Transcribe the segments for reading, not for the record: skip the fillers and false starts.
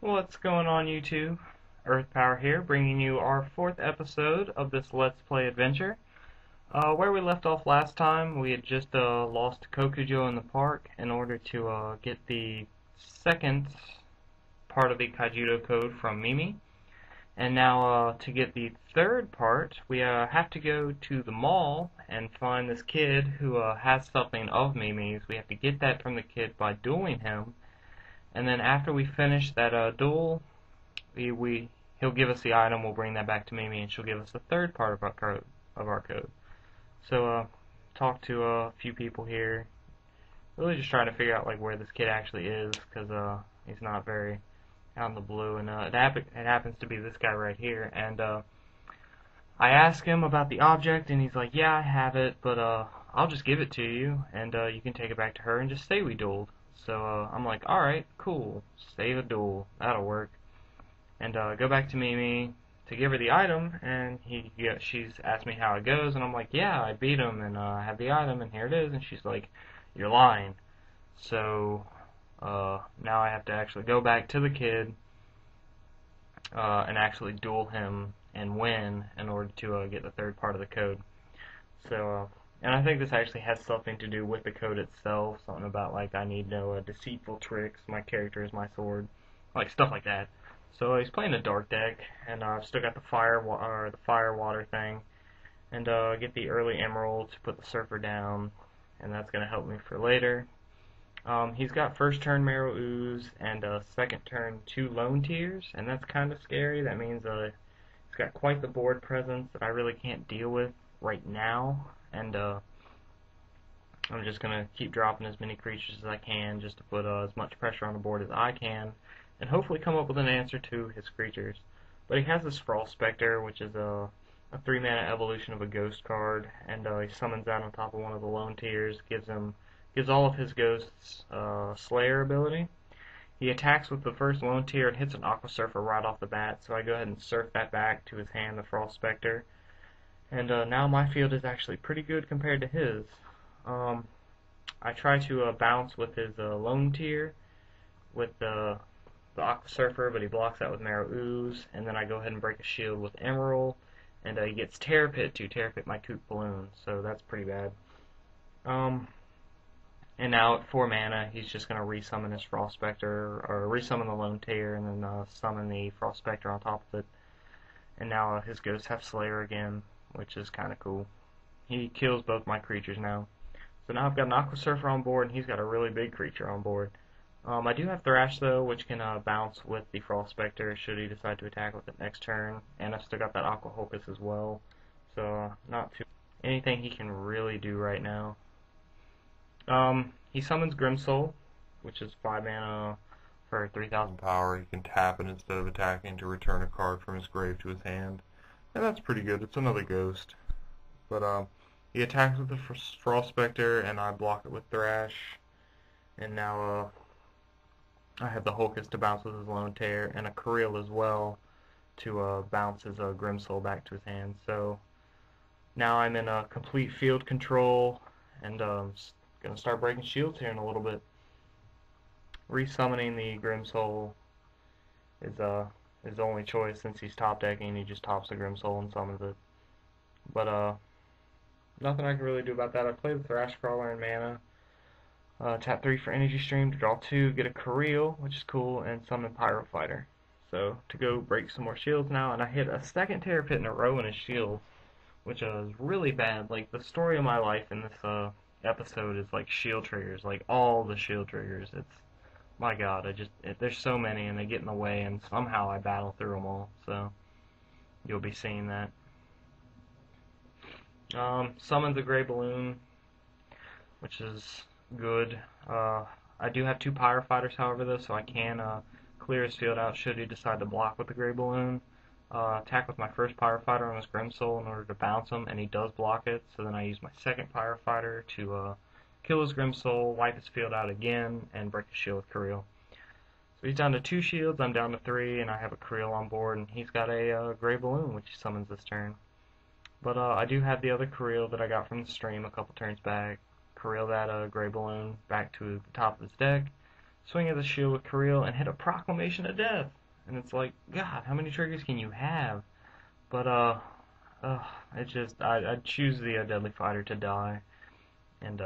What's going on, YouTube? Earth Power here, bringing you our fourth episode of this Let's Play adventure. Where we left off last time, we had just lost Kokujo in the park in order to get the second part of the Kaijudo code from Mimi. And now, to get the third part, we have to go to the mall and find this kid who has something of Mimi's. We have to get that from the kid by dueling him. And then after we finish that duel, he'll give us the item. We'll bring that back to Mimi, and she'll give us the third part of our code. So talk to a few people here. Really just trying to figure out like where this kid actually is, because he's not very out in the blue. And it happens to be this guy right here. And I ask him about the object, and he's like, "Yeah, I have it, but I'll just give it to you, and you can take it back to her and just say we dueled." So I'm like, alright, cool, save a duel, that'll work. And go back to Mimi to give her the item, and she's asked me how it goes, and I'm like, yeah, I beat him, and I have the item, and here it is, and she's like, you're lying. So now I have to actually go back to the kid and actually duel him and win in order to get the third part of the code. So and I think this actually has something to do with the code itself, something about like I need no deceitful tricks, my character is my sword, like stuff like that. So he's playing a dark deck, and I've still got the fire water thing, and get the early emerald to put the surfer down, and that's gonna help me for later. He's got first turn Marrow Ooze and second turn 2 lone tears, and that's kind of scary. That means he's got quite the board presence that I really can't deal with right now. And I'm just going to keep dropping as many creatures as I can just to put as much pressure on the board as I can, and hopefully come up with an answer to his creatures. But he has this Frost Spectre, which is a 3-mana evolution of a ghost card, and he summons that on top of one of the lone tiers, gives all of his ghosts Slayer ability. He attacks with the first lone tier and hits an Aqua Surfer right off the bat, so I go ahead and surf that back to his hand, the Frost Spectre. And now my field is actually pretty good compared to his. I try to bounce with his lone tier with the Aqua Surfer, but he blocks that with Marrow Ooze, and then I go ahead and break a shield with Emerald, and he gets Terror Pit to Terror Pit my Kook Balloon, so that's pretty bad. And now at 4 mana, he's just going to resummon his Frost Spectre, or resummon the lone tier, and then summon the Frost Spectre on top of it. And now his ghosts have Slayer again, which is kind of cool. He kills both my creatures now. So now I've got an Aqua Surfer on board, and he's got a really big creature on board. I do have Thrash, though, which can bounce with the Frost Spectre should he decide to attack with it next turn. And I've still got that Aqua Hulkus as well. So not too anything he can really do right now. He summons Grimsoul, which is 5 mana for 3,000 power. He can tap it instead of attacking to return a card from his grave to his hand. And that's pretty good. It's another ghost. But he attacks with the Frost Spectre, and I block it with Thrash. And now I have the Hulkus to bounce with his Lone Tear, and a Kareel as well to bounce his Grimsoul back to his hand. So now I'm in complete field control, and going to start breaking shields here in a little bit. Resummoning the Grimsoul is his only choice since he's top decking. He just tops the Grimsoul and summons it. But nothing I can really do about that. I play the Thrash Crawler in mana. Tap 3 for Energy Stream to draw 2, get a Kareel, which is cool, and summon Pyro Fighter. So to go break some more shields now, and I hit a second Terror Pit in a row in a shield, which is really bad. Like the story of my life in this episode is like shield triggers, like all the shield triggers. It's my God, there's so many, and they get in the way, and somehow I battle through them all. So you'll be seeing that. Summons a Gray Balloon, which is good. I do have 2 Pyro Fighters, however, though, so I can clear his field out should he decide to block with the Gray Balloon. Attack with my first Pyro Fighter on his Grimsoul in order to bounce him, and he does block it, so then I use my second Pyro Fighter to kill his Grimsoul, wipe his field out again, and break his shield with Kareel. So he's down to 2 shields, I'm down to 3, and I have a Kareel on board, and he's got a Gray Balloon, which he summons this turn. But I do have the other Kareel that I got from the stream a couple turns back. Kareel that Gray Balloon back to the top of his deck, swing at the shield with Kareel, and hit a Proclamation of Death. and it's like, God, how many triggers can you have? But it's just I'd choose the Deadly Fighter to die, and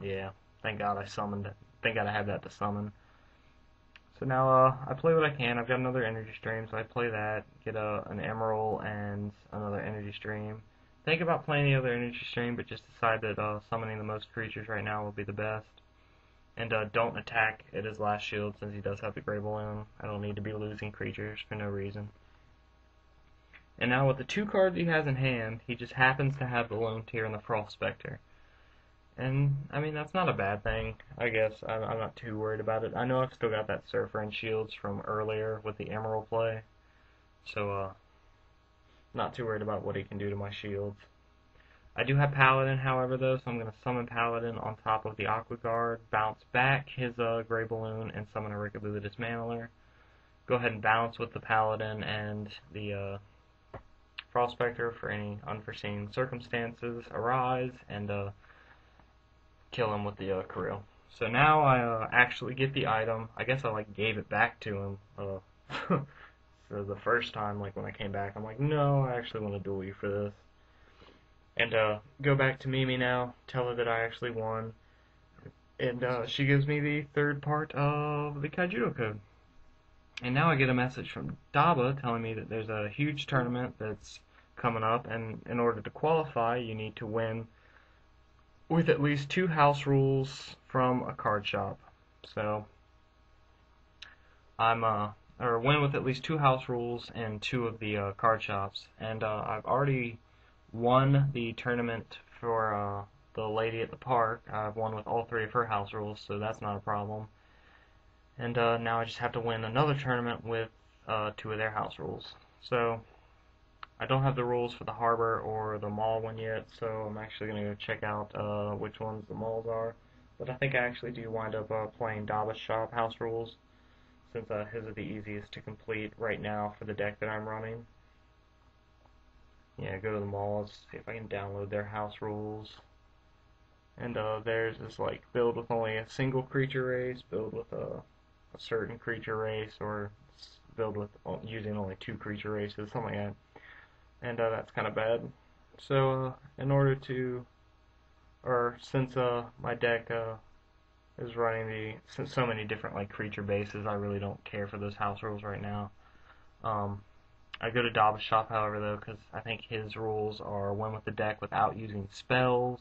yeah, thank God I summoned it. Thank God I had that to summon. So now I play what I can. I've got another energy stream, so I play that, get an emerald and another energy stream. Think about playing the other energy stream, but just decide that summoning the most creatures right now will be the best. And don't attack at his last shield since he does have the Grey Balloon. I don't need to be losing creatures for no reason. And now with the 2 cards he has in hand, he just happens to have the Lone Tear and the Frost Spectre. And, I mean, that's not a bad thing, I guess. I'm not too worried about it. I know I've still got that Surfer and Shields from earlier with the Emerald play. So, not too worried about what he can do to my shields. I do have Paladin, however, though, so I'm going to summon Paladin on top of the Aqua Guard, bounce back his Grey Balloon, and summon a Rickaboo the Dismantler. Go ahead and bounce with the Paladin and the Frost Spectre for any unforeseen circumstances arise, and kill him with the Krill. So now I actually get the item. I guess I gave it back to him. So the first time, when I came back, I'm like, no, I actually want to duel you for this. And go back to Mimi now, tell her that I actually won, and she gives me the 3rd part of the Kaijudo code. And now I get a message from Daba telling me that there's a huge tournament that's coming up, and in order to qualify, you need to win with at least 2 house rules from a card shop. So or win with at least 2 house rules and 2 of the card shops. And I've already won the tournament for the lady at the park. I've won with all 3 of her house rules, so that's not a problem. And now I just have to win another tournament with 2 of their house rules. So I don't have the rules for the harbor or the mall one yet, so I'm actually going to go check out which ones the malls are. But I think I actually do wind up playing Daba's shop house rules, since his are the easiest to complete right now for the deck that I'm running. Yeah, go to the malls, see if I can download their house rules. And theirs is build with only a single creature race, build with a certain creature race, or build with using only 2 creature races, something like that. And that's kind of bad. So in order to, or since my deck is running since so many different creature bases, I really don't care for those house rules right now. I go to Daba's shop, however, though, because I think his rules are win with the deck without using spells,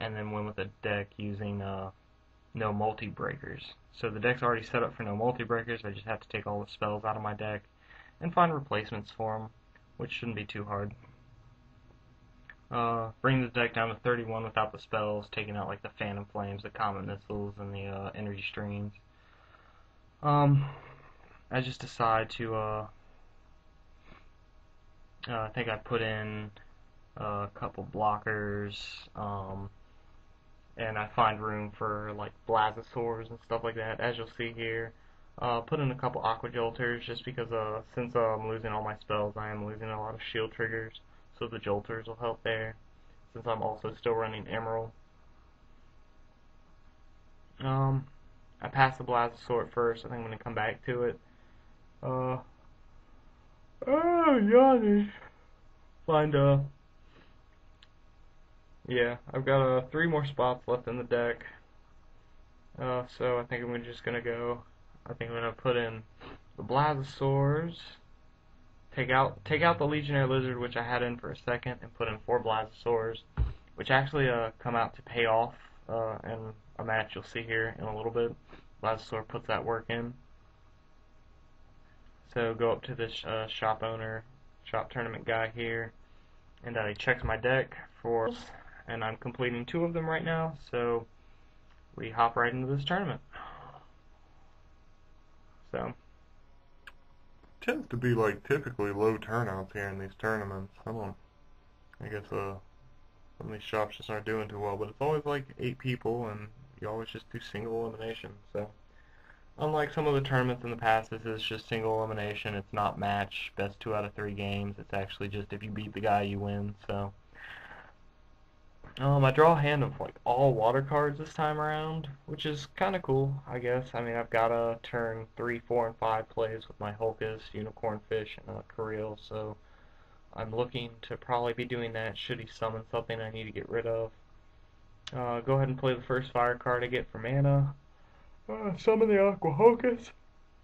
and then win with the deck using no multi-breakers. So the deck's already set up for no multi-breakers. I just have to take all the spells out of my deck and find replacements for them, which shouldn't be too hard. Bring the deck down to 31 without the spells, taking out the Phantom Flames, the Comet Missiles, and the Energy Streams. I just decide to I think I put in a couple blockers, and I find room for Blazosaurs and stuff like that, as you'll see here. Put in a couple Aqua Jolters, just because since I'm losing all my spells, I am losing a lot of shield triggers, so the Jolters will help there, since I'm also still running Emerald. I pass the Blazosaur at first. I think I'm going to come back to it. Yawning. Yeah, I've got 3 more spots left in the deck. So I think I'm just gonna go. I think I'm gonna put in the Blazosaurs. Take out the Legionnaire Lizard, which I had in for a second, and put in 4 Blazosaurs, which actually come out to pay off in a match you'll see here in a little bit. Blazosaur puts that work in. So go up to this shop tournament guy here, and he checks my deck for, and I'm completing 2 of them right now, so we hop right into this tournament. So tends to be typically low turnouts here in these tournaments. I guess some of these shops just aren't doing too well, but it's always 8 people, and you always just do single elimination. So unlike some of the tournaments in the past, this is just single elimination. It's not match, best 2 out of 3 games. It's actually just if you beat the guy, you win. So I draw a hand of like all water cards this time around, which is kind of cool, I guess. I mean, I've got a turn 3, 4, and 5 plays with my Hulkus, Unicorn Fish, and Kareel, so I'm looking to probably be doing that should he summon something I need to get rid of. Go ahead and play the first fire card I get for mana. Summon the Aqua Hocus,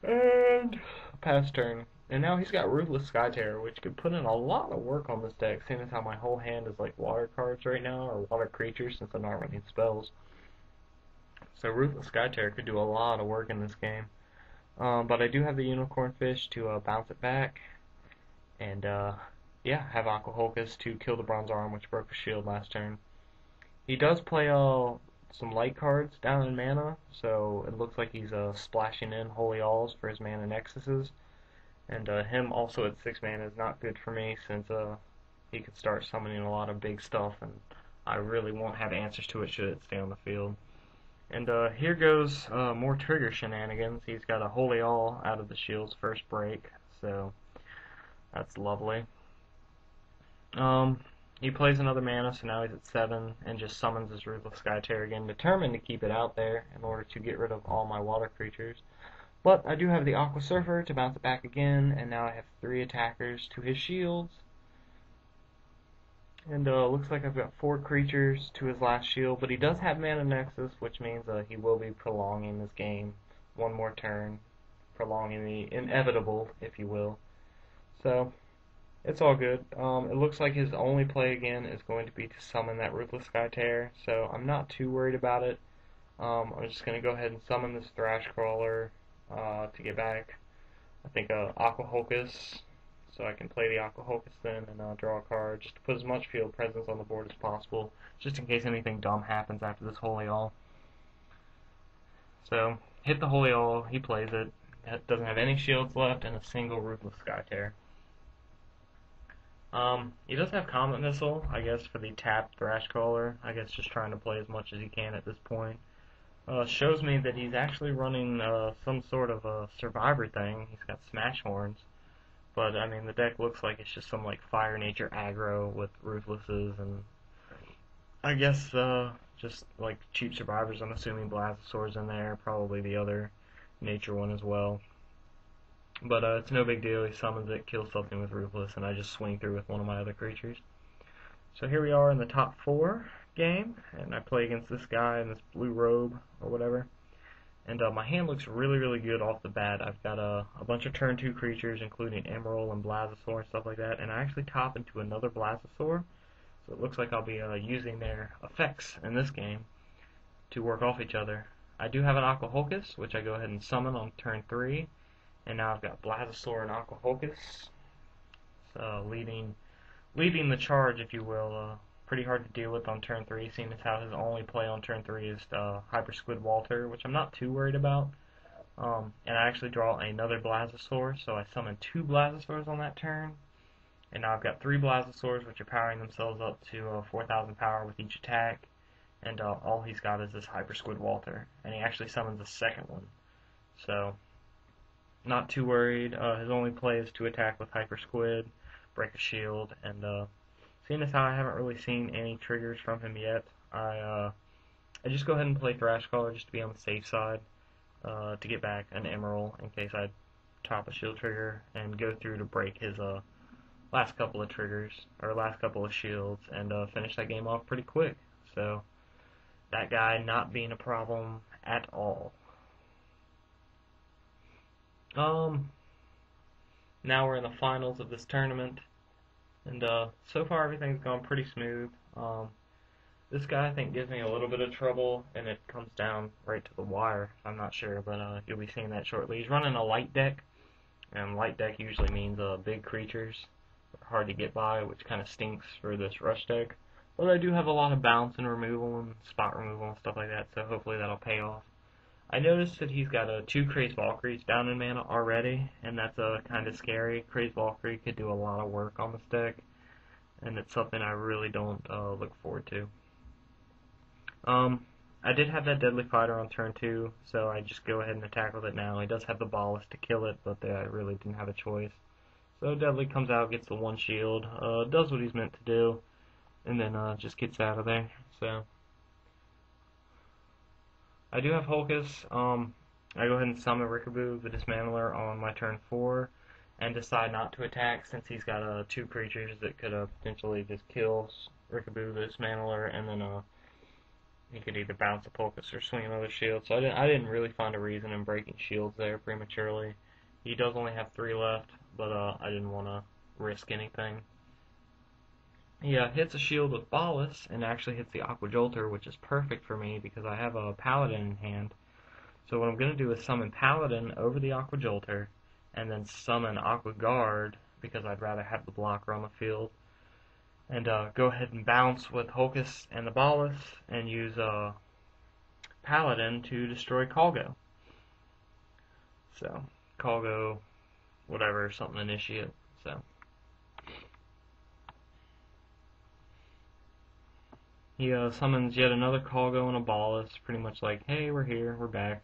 and pass turn. And now he's got Ruthless Skytear, which could put in a lot of work on this deck, seeing as how my whole hand is like water cards right now, or water creatures, since I'm not running spells. So Ruthless Skytear could do a lot of work in this game. But I do have the Unicorn Fish to bounce it back, and yeah, have Aqua Hocus to kill the Bronze Arm, which broke a shield last turn. He does play some light cards down in mana, so it looks like he's splashing in Holy Alls for his mana Nexuses. And him also at 6 mana is not good for me, since he could start summoning a lot of big stuff, and I really won't have answers to it should it stay on the field. And here goes more trigger shenanigans. He's got a Holy All out of the shield's first break, so that's lovely. He plays another mana, so now he's at 7, and just summons his Ruthless Skytear again, determined to keep it out there in order to get rid of all my water creatures. But I do have the Aqua Surfer to bounce it back again, and now I have 3 attackers to his shields. And looks like I've got 4 creatures to his last shield, but he does have Mana Nexus, which means he will be prolonging this game one more turn, prolonging the inevitable, if you will. So it's all good. It looks like his only play again is going to be to summon that Ruthless Skytear, so I'm not too worried about it. I'm just going to go ahead and summon this Thrash Crawler to get back, I think, Aqua Hocus, so I can play the Aqua Hocus then and draw a card, just to put as much field presence on the board as possible, just in case anything dumb happens after this Holy All. So, hit the Holy All, he plays it, doesn't have any shields left, and a single Ruthless Skytear. He does have Comet Missile, I guess, for the tapped Thrash Crawler. I guess just trying to play as much as he can at this point. Shows me that he's actually running some sort of a Survivor thing. He's got Smash Horns. But, I mean, the deck looks like it's just some, like, Fire Nature aggro with Ruthlesses, and I guess just, like, cheap Survivors. I'm assuming Blastosaur's in there, probably the other Nature one as well. But it's no big deal. He summons it, kills something with Ruthless, and I just swing through with one of my other creatures. So here we are in the top 4 game, and I play against this guy in this blue robe, or whatever. And my hand looks really, really good off the bat. I've got a bunch of turn 2 creatures, including Emerald and Blastosaur and stuff like that, and I actually top into another Blastosaur, so it looks like I'll be using their effects in this game to work off each other. I do have an Aqua Hocus, which I go ahead and summon on turn 3, and now I've got Blastosaur and Aqua Hocus, so leading the charge, if you will. Pretty hard to deal with on turn 3, seeing as how his only play on turn 3 is Hyper Squid Walter, which I'm not too worried about. And I actually draw another Blastosaur, so I summon 2 Blastosaurs on that turn. And now I've got 3 Blastosaurs, which are powering themselves up to 4,000 power with each attack. And all he's got is this Hyper Squid Walter. And he actually summons a second one. So, not too worried. His only play is to attack with Hyper Squid, break a shield, and seeing as how I haven't really seen any triggers from him yet, I just go ahead and play Thrash Caller just to be on the safe side, to get back an Emerald in case I top a shield trigger, and go through to break his last couple of triggers, or last couple of shields, and finish that game off pretty quick. So, that guy not being a problem at all. Now we're in the finals of this tournament. And so far everything's gone pretty smooth. This guy I think gives me a little bit of trouble, and it comes down right to the wire. I'm not sure, but you'll be seeing that shortly. He's running a light deck, and light deck usually means big creatures, hard to get by, which kind of stinks for this rush deck. But I do have a lot of bounce and removal and spot removal and stuff like that, so hopefully that'll pay off. I noticed that he's got 2 Crazed Valkyries down in mana already, and that's kind of scary. Crazed Valkyrie could do a lot of work on this deck, and it's something I really don't look forward to. I did have that Deadly Fighter on turn 2, so I just go ahead and attack with it now. He does have the Ballast to kill it, but I really didn't have a choice. So Deadly comes out, gets the 1 shield, does what he's meant to do, and then just gets out of there. So I do have Holkus. I go ahead and summon Rickaboo, the Dismantler, on my turn 4, and decide not to attack since he's got 2 creatures that could potentially just kill Rickaboo, the Dismantler, and then he could either bounce a Holkus or swing another shield. So I didn't really find a reason in breaking shields there prematurely. He does only have 3 left, but I didn't want to risk anything. He hits a shield with Ballast and actually hits the Aqua Jolter, which is perfect for me because I have a Paladin in hand. So what I'm going to do is summon Paladin over the Aqua Jolter, and then summon Aqua Guard because I'd rather have the blocker on the field. And go ahead and bounce with Holkus and the Ballast, and use Paladin to destroy Kalgo. So, Kalgo, whatever, something initiate. So. He summons yet another Kalgo and a Ballast, pretty much like, hey, we're here, we're back,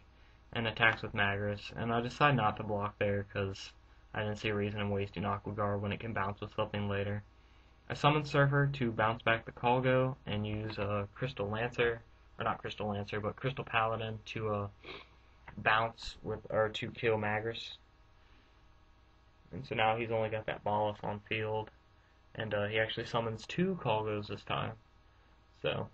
and attacks with Magris. And I decide not to block there because I didn't see a reason in wasting Aqua Guard when it can bounce with something later. I summon Surfer to bounce back the Kalgo and use Crystal Lancer, or not Crystal Lancer, but Crystal Paladin to bounce with, or to kill Magris. And so now he's only got that Ballast on field, and he actually summons 2 Kalgos this time. So,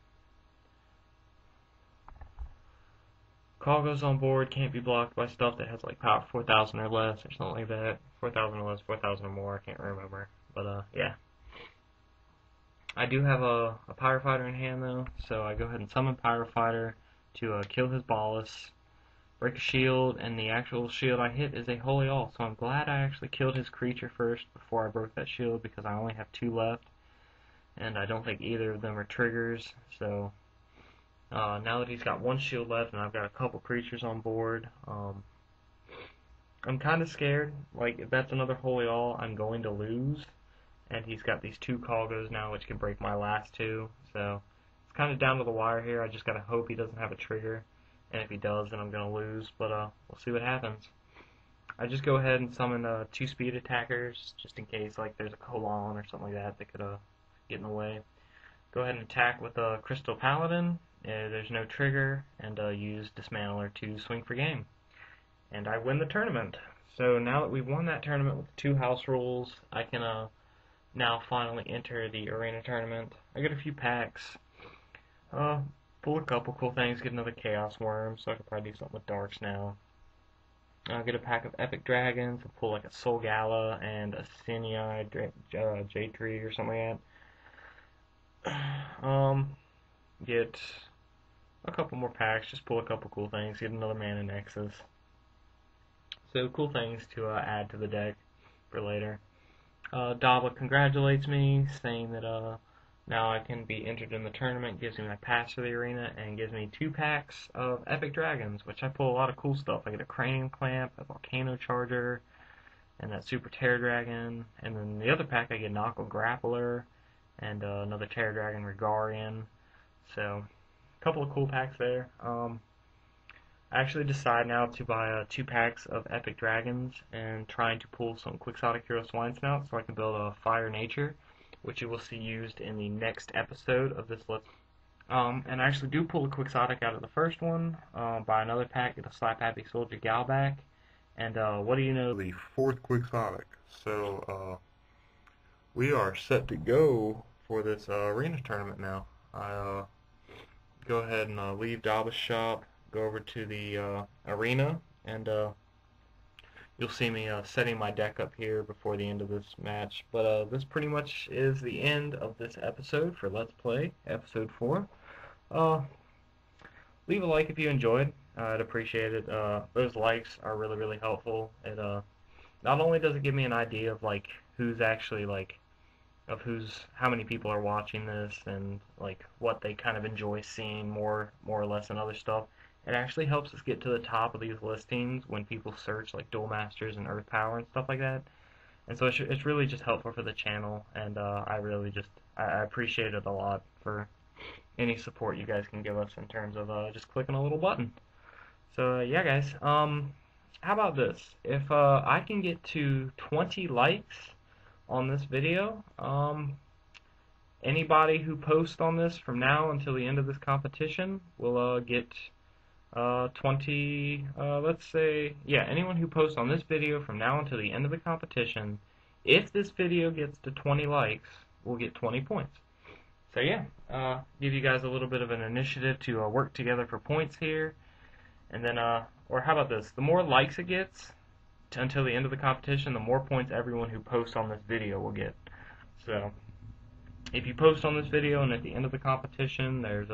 Kalgos on board can't be blocked by stuff that has like power 4,000 or less or something like that. 4,000 or less, 4,000 or more, I can't remember. But yeah. I do have a Pyrofighter in hand though, so I go ahead and summon Pyrofighter to kill his Ballast, break a shield, and the actual shield I hit is a Holy All. So I'm glad I actually killed his creature first before I broke that shield because I only have 2 left. And I don't think either of them are triggers, so now that he's got 1 shield left and I've got a couple creatures on board, I'm kind of scared. Like, if that's another Holy All, I'm going to lose, and he's got these 2 Kalgos now, which can break my last 2, so it's kind of down to the wire here. I just gotta hope he doesn't have a trigger, and if he does, then I'm gonna lose, but we'll see what happens. I just go ahead and summon 2 speed attackers, just in case, like, there's a Colon or something like that that could get in the way. Go ahead and attack with a Crystal Paladin. There's no trigger, and use Dismantler to swing for game. And I win the tournament. So now that we've won that tournament with 2 house rules, I can now finally enter the arena tournament. I get a few packs. Pull a couple cool things. Get another Chaos Worm, so I could probably do something with Darks now. I'll get a pack of Epic Dragons. I'll pull like a Soul Gala and a Sinai Jade Tree or something like that. Get a couple more packs, just pull a couple cool things, get another Mana Nexus. So cool things to add to the deck for later. Dava congratulates me, saying that now I can be entered in the tournament, gives me my pass for the arena, and gives me 2 packs of Epic Dragons, which I pull a lot of cool stuff. I get a Cranium Clamp, a Volcano Charger, and that Super Terror Dragon, and then the other pack I get an Aqua Grappler, and another Terror Dragon Regarian. So, a couple of cool packs there. I actually decide now to buy 2 packs of Epic Dragons and trying to pull some Quixotic Hero Swine Snout so I can build a Fire Nature, which you will see used in the next episode of this Let's. And I actually do pull a Quixotic out of the first one, buy another pack, get a Slap Happy Soldier Galback, and what do you know? The 4th Quixotic. So, we are set to go for this arena tournament now. I go ahead and leave Daba's shop, go over to the arena, and you'll see me setting my deck up here before the end of this match. But this pretty much is the end of this episode for Let's Play, episode 4. Leave a like if you enjoyed. I'd appreciate it. Those likes are really, really helpful. It not only does it give me an idea of like who's actually like how many people are watching this and like what they kind of enjoy seeing more or less than other stuff. It actually helps us get to the top of these listings when people search like Duel Masters and Earth Power and stuff like that. And so it's really just helpful for the channel, and I really I appreciate it a lot for any support you guys can give us in terms of just clicking a little button. So yeah, guys, how about this? If I can get to 20 likes on this video, anybody who posts on this from now until the end of this competition will get 20, let's say, yeah, anyone who posts on this video from now until the end of the competition, if this video gets to 20 likes, will get 20 points. So yeah, give you guys a little bit of an initiative to work together for points here. And then, or how about this? The more likes it gets until the end of the competition, the more points everyone who posts on this video will get. So, if you post on this video and at the end of the competition there's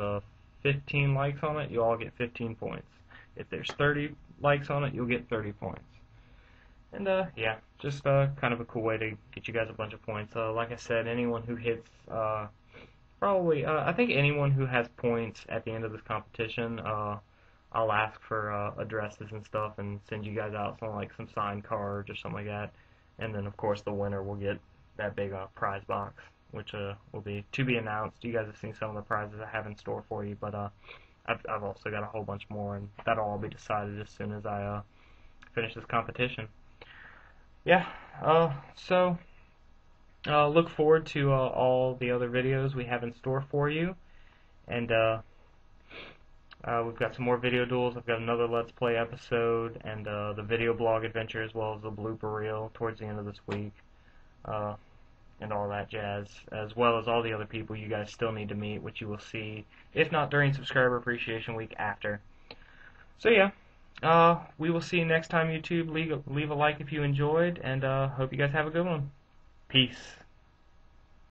15 likes on it, you all get 15 points. If there's 30 likes on it, you'll get 30 points. And yeah, just kind of a cool way to get you guys a bunch of points. Like I said, anyone who hits probably, I think anyone who has points at the end of this competition, I'll ask for addresses and stuff and send you guys out some signed cards or something like that. And then of course the winner will get that big prize box, which will be to be announced. You guys have seen some of the prizes I have in store for you, but I've also got a whole bunch more, and that'll all be decided as soon as I finish this competition. Yeah, so look forward to all the other videos we have in store for you, and we've got some more video duels. I've got another Let's Play episode, and the video blog adventure, as well as the blooper reel towards the end of this week, and all that jazz, as well as all the other people you guys still need to meet, which you will see, if not during Subscriber Appreciation Week, after. So yeah, we will see you next time, YouTube. Leave a like if you enjoyed, and hope you guys have a good one. Peace.